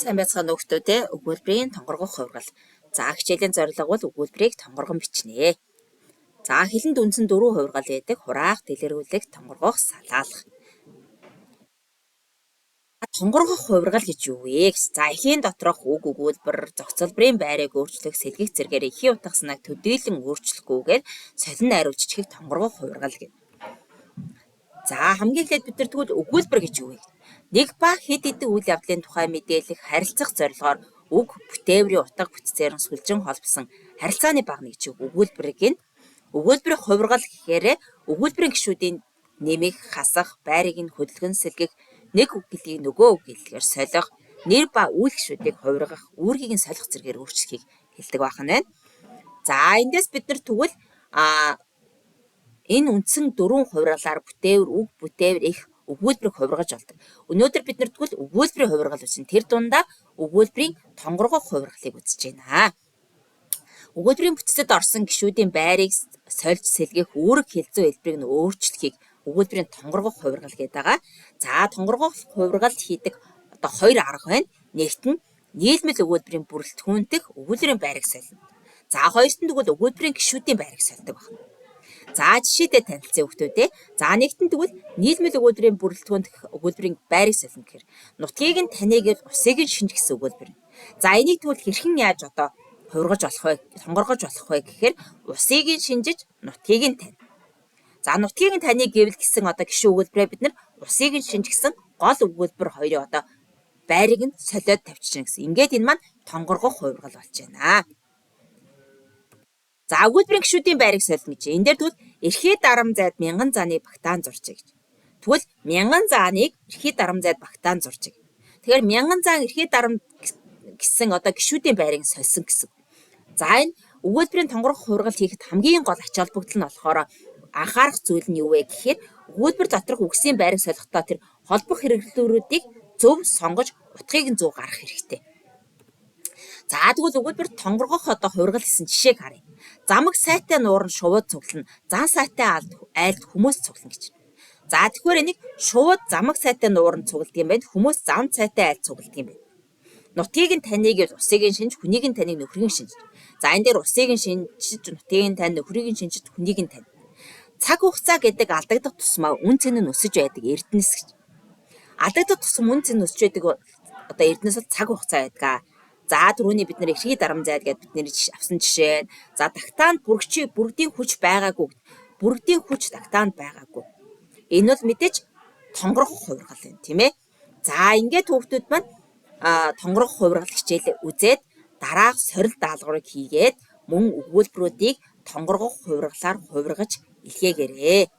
Сайн байцгаана уу хүмүүстээ. Өгүүлбэрийн тонгоргох хувиргал. За хичээлийн зорилго бол өгүүлбэрийг тонгоргон бичнэ. За хэлэнд үндсэн 4 хувиргал байдаг: хураах, дэлгэрүүлэх, тонгоргох, салаалах. Тонгоргох хувиргал гэж юу вэ? За эхийн доторх үг өгүүлбэр, зохицолборын байрыг өөрчлөх, сэлгэх зэргээр эхийн утга санааг төдийлөн өөрчлөхгүйгээр солин найруулж чихийг тонгоргох хувиргал гэдэг. За хамгийн эхлээд бид нар тэгвэл өгүүлбэр гэж юу вэ? Нэг ба хэд хэдэн үйл явдлын тухай мэдээлэх, харилцах зорилгоор үг, бүтээврийн утга бүтцээр нь сүлжин холбосон харилцааны багна гэж өгүүлбэрийг нь. Өгүүлбэрийн хувиргал гэхээр өгүүлбэрийн гишүүдийн нэмэх, хасах, байрыг нь хөдөлгөн сэлгэх, нэг үг гэлгийг нөгөө үг гэлгээр солих, нэр ба үйл гишүүдийг хувиргах, үүргийг нь солих зэргээр өөрчлөхийг хэлдэг байна. За эндээс бид нар тэгвэл энэ үндсэн 4 хувиргалаар бүтээвэр, үг, бүтээвэр, их өгүүлбэрийг хувиргаж болдог. Өнөөдөр бид нар тэгвэл өгүүлбэрийн хувиргал үзэн тэр дундаа өгүүлбэрийн тонгоргох хувиргалыг үзэж байна. Өгүүлбэрийн бүтцэд орсон гишүүдийн байрыг сольж сэлгэх, үүрэг хэлцүү хэлбэрийг нь өөрчлөхийг өгүүлбэрийн тонгоргох хувиргал гэдэг байгаа. За тонгоргох хувиргалд хийдэг хоёр арга байна. Нэгт нь нийлмэл өгүүлбэрийн бүрэлдэхүүнтэх өгүүлбэрийн байрыг солино. За хоёрт нь тэгвэл өгүүлбэрийн гишүүдийн байрыг сольдог байна. За жишээдээ танилцсан хүмүүстээ. За нэгтэн тэгвэл нийлмэл өгүүлбэрийн бүрэлдэхүүнтэх өгүүлбэрийн байрыг солино гэхээр нутгийг нь таныг усыг нь шинж гэсэн өгүүлбэр. За энийг тэгвэл хэрхэн яаж хувиргаж болох вэ? Тонгоргож болох вэ гэхээр усыг нь шинжиж нутгийг нь тань. За нутгийг нь таныг гэвэл гэсэн гишүүн өгүүлбэрээ бид нар усыг нь шинж гэсэн гол өгүүлбэр хоёрын байрыг нь солиод тавьчихна гэсэн. Ингээд энэ маань тонгоргох хувиргал болж байна. За өгүүлбэрийн гишүүдийн байрыг солино гэж. Энэ дээр тэгвэл эрхий дарам зайд мянган зааны багтаан зурчиг гэж. Тэгвэл мянган зааныг эрхий дарам зайд багтаан зурчиг. Тэгэхээр мянган заан эрхий дарам гэсэн гишүүдийн байрыг сольсон гэсэн. За энэ өгүүлбэрийн тонгоргох хувиргал хийхэд хамгийн гол ач холбогдол нь болохоор анхаарах зүйл нь юу вэ гэхээр өгүүлбэр доторх үгсийн байрыг солихдоо тэр холбох хэрэглүүрүүдийг зөв сонгож утгыг нь зөв гаргах хэрэгтэй. За тэгвэл өгүүлбэр тонгоргох хувиргал гэсэн жишээг харъя. Замаг сайтай нуурн шувууд цуглана. Зан сайтай айлд хүмүүс цуглана гэж. За тэгэхээр энийг шувууд замаг сайтай нуурн цугладаг юм байна. Хүмүүс зан сайтай айлд цугладаг юм байна. Нутгийг нь таныг усыг нь шинж, хүнийг нь таныг нөхрийг нь шинж. За энэ дээр усыг нь шинжиж, нутгийг нь тань, нөхрийг нь шинжиж, хүнийг нь тань. Цаг хугацаа гэдэг алдагдах тусмаа үн цэн нь өсөж байдаг эрдэнэс гэж. Алдагдах тусам үн цэн өсөж байдаг эрдэнэс бол цаг хугацаа байдаг. За түрүүний бид нэр эрхий дарам зайд гэдэг бид нэр авсан жишээ. За тагтаанд бүрдийн хүч байгаагүй. Бүрдийн хүч тагтаанд байгаагүй. Энэ бол мэдээж тонгорох хувиргал юм, тийм ээ. За ингээд хүүхдүүд маань тонгорох хувиргал хичээл үзээд дараах сорил даалгаврыг хийгээд мөн өгүүлбэрүүдийг тонгоргох хувиргалаар хувиргаж илгээгээрэй.